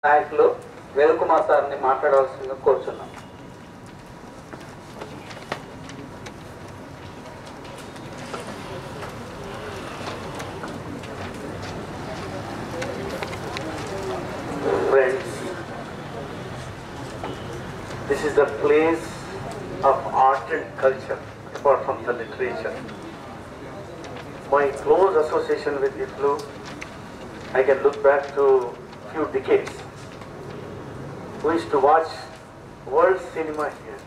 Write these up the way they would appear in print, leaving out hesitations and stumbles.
నాయకులు వేలుకుమార్ సార్ని మాట్లాడవలసిందిగా కోరుచున్నాం. Friends, this is the place of art and culture apart from the literature. My close association with IFLU, I can look back to few decades. We used to watch world cinema here.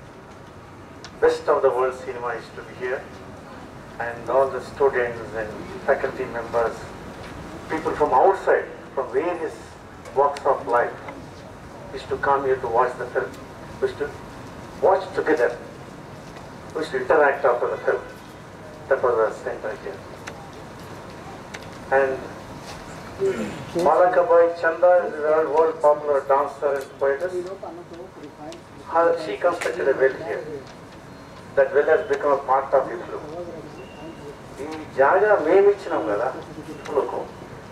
Best of the world cinema used to be here, and all the students and faculty members, people from outside, from various walks of life, used to come here to watch the film. We used to watch together. We used to interact after the film. That was the center here. And Malakabai Chanda is a world popular dancer and poetess. She constructed a well here. That well has become a part of IFLU. ఈ జాగా మేమిచ్చినాం కదా IFLUకు.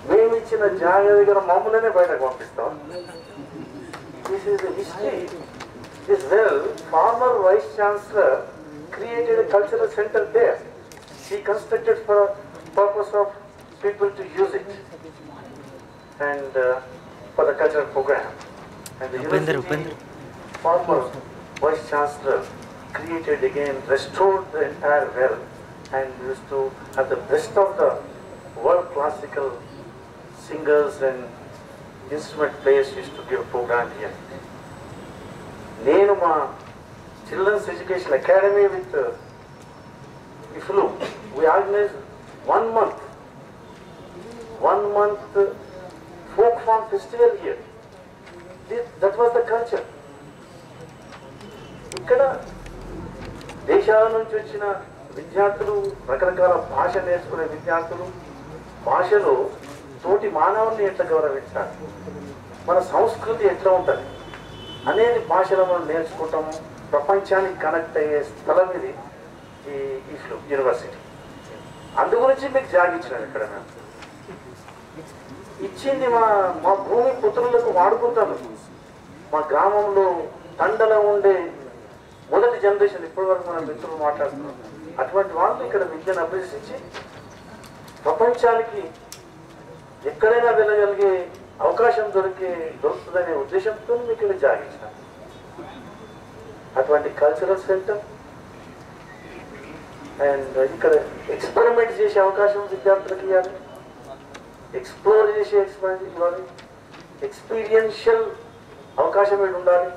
మేమిచ్చిన జాగా దగ్గర మమ్మల్నే బయటకు పంపిస్తాం. This is the history. This well, former Vice Chancellor created a cultural center there. She constructed for a purpose of people to use it. And for the cultural program. And the university, former Vice Chancellor created again, restored the entire well, and used to have the best of the world classical singers and instrument players used to give a program here. Nenu ma Children's Education Academy with IFLU, we organized 1 month folk form festival here. That was the culture. ఇక్కడ దేశాల నుంచి వచ్చిన విద్యార్థులు, రకరకాల భాష నేర్చుకునే విద్యార్థులు, భాషలో తోటి మానవుల్ని ఎట్లా గౌరవించాలి, మన సంస్కృతి ఎట్లా ఉంటుంది అనేది భాషలో మనం నేర్చుకుంటాము. ప్రపంచానికి కనెక్ట్ అయ్యే స్థలం ఇది ఈ IFLU యూనివర్సిటీ. అందు గురించి మీకు జాగించినాం ఇక్కడ మేము ఇచ్చింది మా భూమి పుత్రులకు వాడుకుంటాను. మా గ్రామంలో తండలో ఉండే మొదటి జనరేషన్ ఇప్పటి వరకు మన మిత్రులు మాట్లాడుతున్నాం. అటువంటి వాళ్ళు ఇక్కడ విద్యను అభ్యసించి ప్రపంచానికి ఎక్కడైనా వెళ్ళగలిగే అవకాశం దొరుకుతుందనే ఉద్దేశంతో మీకు ఇక్కడ జాగించాను. అటువంటి కల్చరల్ సెంటర్ అండ్ ఇక్కడ ఎక్స్పెరిమెంట్ చేసే అవకాశం విద్యార్థులకు ఇవ్వాలి, ఎక్స్ప్లోర్ చేసే ఇవ్వాలి, ఎక్స్పీరియన్షియల్ అవకాశం ఏమి ఉండాలి.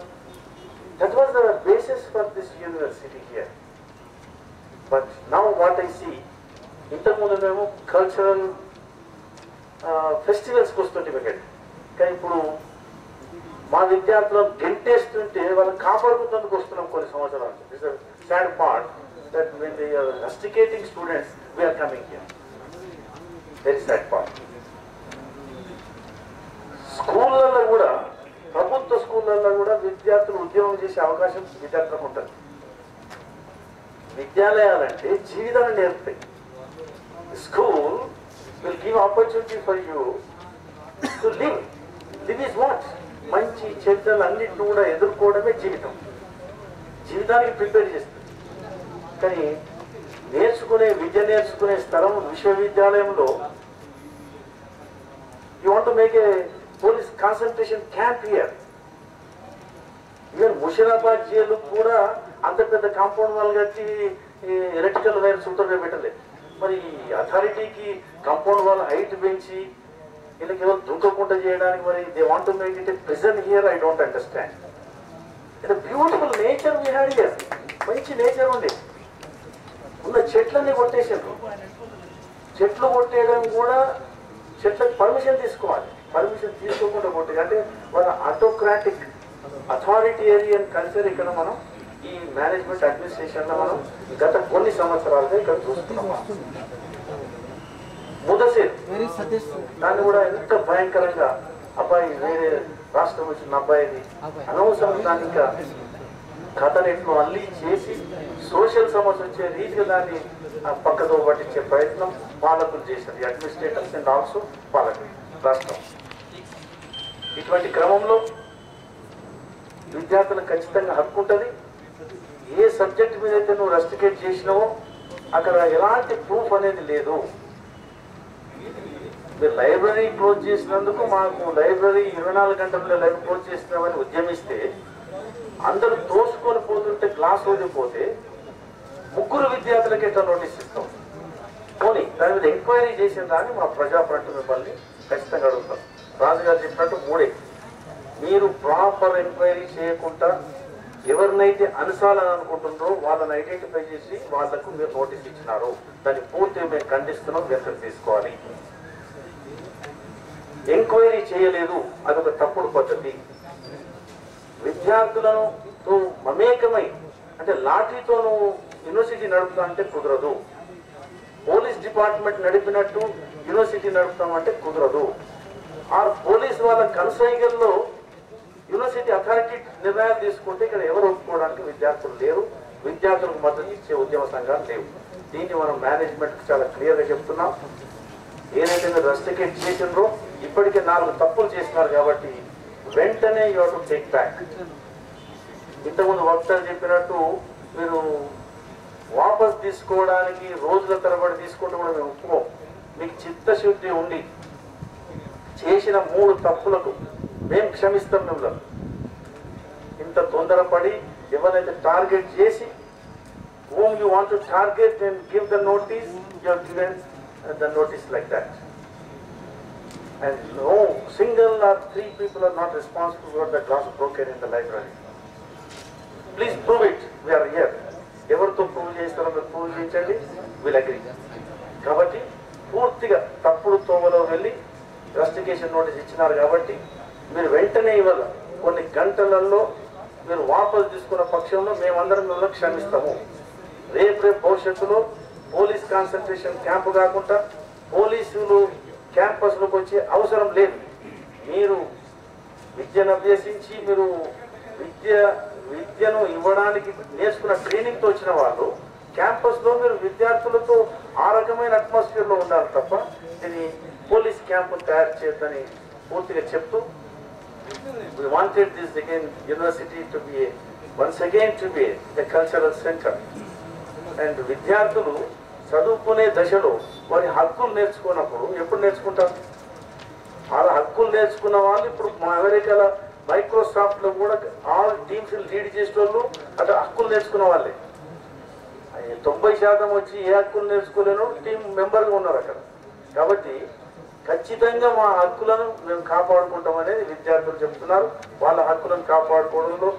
That was the basis for this university here. But now what I see, ఇంతకుముందు మేము కల్చరల్ ఫెస్టివల్స్కి వస్తుంటే మీకు, కానీ ఇప్పుడు మా విద్యార్థులను గెంటేస్తుంటే వాళ్ళని కాపాడుకుంటూ వస్తున్నాం కొన్ని సంవత్సరాలు. This is sad part that when they are rusticating students we are coming here. Very sad part. స్కూళ్ళల్లో కూడా, ప్రభుత్వ స్కూళ్ళల్లో కూడా విద్యార్థులు ఉద్యోగం చేసే అవకాశం విద్యార్థులకు ఉంటుంది. విద్యాలయాలంటే జీవితాన్ని నేర్పుతాయి. School will give opportunity for you to live. Live is what? మంచి చెడ్డలు అన్నింటిని కూడా ఎదుర్కోవడమే జీవితం. జీవితానికి ప్రిపేర్ చేస్తుంది. కానీ విద్య నేర్చుకునే స్థలం విశ్వవిద్యాలయంలో you want to make a police concentration camp here. Even Musheerabad jail కూడా అంత పెద్ద కాంపౌండ్ వాళ్ళు కట్టి ఎలక్ట్రికల్ వైర్ సూటర్గా పెట్టలేదు. మరి అథారిటీకి కాంపౌండ్ వాళ్ళ హైట్ పెంచి వీళ్ళకి ఏదో దుంకకుండా చేయడానికి మరి they want to make it a prison here. I don't understand. It beautiful nature we had here. మంచి నేచర్ ఉంది. ఉన్న చెట్లన్నీ కొట్టేసారు. చెట్లు కొట్టేయడం కూడా చెట్లకు పర్మిషన్ తీసుకోవాలి. పర్మిషన్ తీసుకోకుండా కొట్టే అంటే వాళ్ళ ఆటోక్రాటిక్ అథారిటేరియన్ కల్చర్ ఇక్కడ మనం ఈ మేనేజ్మెంట్ అడ్మినిస్ట్రేషన్లో మనం గత కొన్ని సంవత్సరాలుగా ఇక్కడ చూస్తున్నాం. ముదసిర్ దాన్ని కూడా ఎంత భయంకరంగా అబ్బాయి వేరే రాష్ట్రం వచ్చిన అబ్బాయిది అనవసరం దాన్ని ఇంకా కథనెట్లు అల్లి చేసి సోషల్ సమస్య వచ్చే రీతిగా దాన్ని పక్కతో పట్టించే ప్రయత్నం పాలకులు చేశారు. అడ్మినిస్ట్రేటర్స్ అండ్ ఆల్సో పాలకులు రాష్ట్రం. ఇటువంటి క్రమంలో విద్యార్థులకు ఖచ్చితంగా హక్కు ఉంటుంది. ఏ సబ్జెక్ట్ మీద అయితే నువ్వు రస్టికేట్ చేసినావో అక్కడ ఎలాంటి ప్రూఫ్ అనేది లేదు. మీరు లైబ్రరీ క్లోజ్ చేసినందుకు మాకు లైబ్రరీ 24 గంటల్లో లైబ్రరీ క్లోజ్ చేసినామని ఉద్యమిస్తే అందరూ తోసుకొని పోతుంటే క్లాస్ వదిలిపోతే 3 విద్యార్థులకి ఎట్లా నోటీస్ ఇస్తాం? పోనీ దాని మీద ఎంక్వైరీ చేసిన దాన్ని మా ప్రజాఫ్రంట్ మిమ్మల్ని ఖచ్చితంగా అడుగుతాం. రాజుగారు చెప్పినట్టు 3 మీరు ప్రాపర్ ఎంక్వైరీ చేయకుండా ఎవరినైతే అనుసాలని అనుకుంటుండ్రో వాళ్ళని ఐడెంటిఫై చేసి వాళ్లకు మీరు నోటీస్ ఇచ్చినారు. దాన్ని పూర్తిగా మేము ఖండిస్తున్నాం, వెనక్కి తీసుకోవాలి. ఎంక్వైరీ చేయలేదు, అదొక తప్పుడు పద్ధతి. విద్యార్థులను మమేకమై అంటే లాఠీతో నువ్వు యూనివర్సిటీ నడుపుతా అంటే కుదరదు. పోలీస్ డిపార్ట్మెంట్ నడిపినట్టు యూనివర్సిటీ నడుపుతామంటే కుదరదు. ఆ పోలీస్ వాళ్ళ కన్సైగల్లో యూనివర్సిటీ అథారిటీ నిర్ణయాలు తీసుకుంటే ఇక్కడ ఎవరు ఒప్పుకోవడానికి విద్యార్థులు లేరు, విద్యార్థులకు మద్దతు ఇచ్చే ఉద్యమ సంఘాలు లేవు. దీన్ని మనం మేనేజ్మెంట్కి చాలా క్లియర్గా చెప్తున్నాం. ఏదైతే మీరు రస్టికేట్ చేసినారో ఇప్పటికే 4 తప్పులు చేసినారు కాబట్టి వెంటనే you have to take back. ఇంతకుముందు వక్తలు చెప్పినట్టు మీరు వాపస్ తీసుకోవడానికి రోజుల తరబడి తీసుకుంటూ కూడా మేము ఒప్పుకోం. మీకు చిత్తశుద్ధి ఉండి చేసిన 3 తప్పులకు మేము క్షమిస్తాం మిమ్మల్ని. ఇంత తొందరపడి ఎవరైతే టార్గెట్ చేసి whom you want to target and give the notice, you have given the notice like that. And no single or 3 people are not responsible for the glass broken in the library. Please prove it. We are here. ఎవరితో prove చేస్తారో మీరు prove చేయించండి, will agree. కాబట్టి పూర్తిగా తప్పుడు తోవలో వెళ్ళి రస్టికేషన్ notice ఇచ్చినారు కాబట్టి మీరు వెంటనే ఇవ్వాలి. కొన్ని గంటలలో మీరు వాపసు తీసుకున్న పక్షంలో మేమందరం మిమ్మల్ని క్షమిస్తాము. రేపు భవిష్యత్తులో పోలీస్ కాన్సన్ట్రేషన్ క్యాంపు కాకుండా పోలీసులు క్యాంపస్లోకి వచ్చే అవసరం లేదు. మీరు విద్యను అభ్యసించి మీరు విద్యను ఇవ్వడానికి నేర్చుకున్న ట్రైనింగ్తో వచ్చిన వాళ్ళు క్యాంపస్లో మీరు విద్యార్థులతో ఆ రకమైన అట్మాస్ఫియర్లో ఉండాలి తప్ప ఇది పోలీస్ క్యాంపును తయారు చేయొద్దని పూర్తిగా చెప్తూ we wanted this again university to be once again to be a cultural center. And విద్యార్థులు చదువుకునే దశలో వారి హక్కులు నేర్చుకున్నప్పుడు ఎప్పుడు నేర్చుకుంటారు? వాళ్ళ హక్కులు నేర్చుకున్న వాళ్ళు ఇప్పుడు మా అమెరికాలో మైక్రోసాఫ్ట్లో కూడా ఆల్ టీమ్స్ లీడ్ చేసే వాళ్ళు అట్లా హక్కులు నేర్చుకున్న వాళ్ళే. 90% వచ్చి ఏ హక్కులు నేర్చుకోలేను టీం మెంబర్గా ఉన్నారు అక్కడ. కాబట్టి ఖచ్చితంగా మా హక్కులను మేము కాపాడుకుంటాం అనేది విద్యార్థులు చెప్తున్నారు. వాళ్ళ హక్కులను కాపాడుకోవడంలో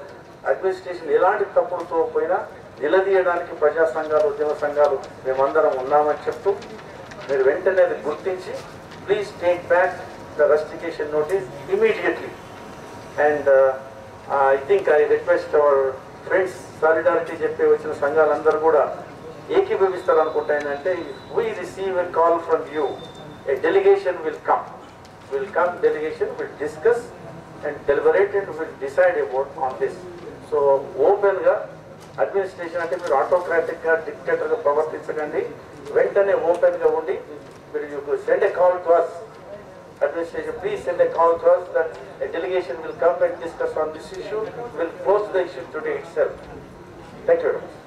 అడ్మినిస్ట్రేషన్ ఎలాంటి తప్పులతో పోయినా నిలదీయడానికి ప్రజా సంఘాలు ఉద్యమ సంఘాలు మేమందరం ఉన్నామని చెప్తూ మీరు వెంటనే అది గుర్తించి please take back the rustication notice immediately. And I think I request our friends solidarity చెప్పి వచ్చిన సంఘాలందరూ కూడా ఏకీభవిస్తారు అనుకుంటా. ఏంటంటే we receive a call from you, a delegation will come, delegation will discuss and deliberate and will decide about on this. So open ga administration ante meer autocratic ga dictator ga pravartinchakandi, ventane open ga undi you send a call to us, administration please send a call to us that a delegation will come and discuss on this issue. We will close the issue today itself. Thank you very much.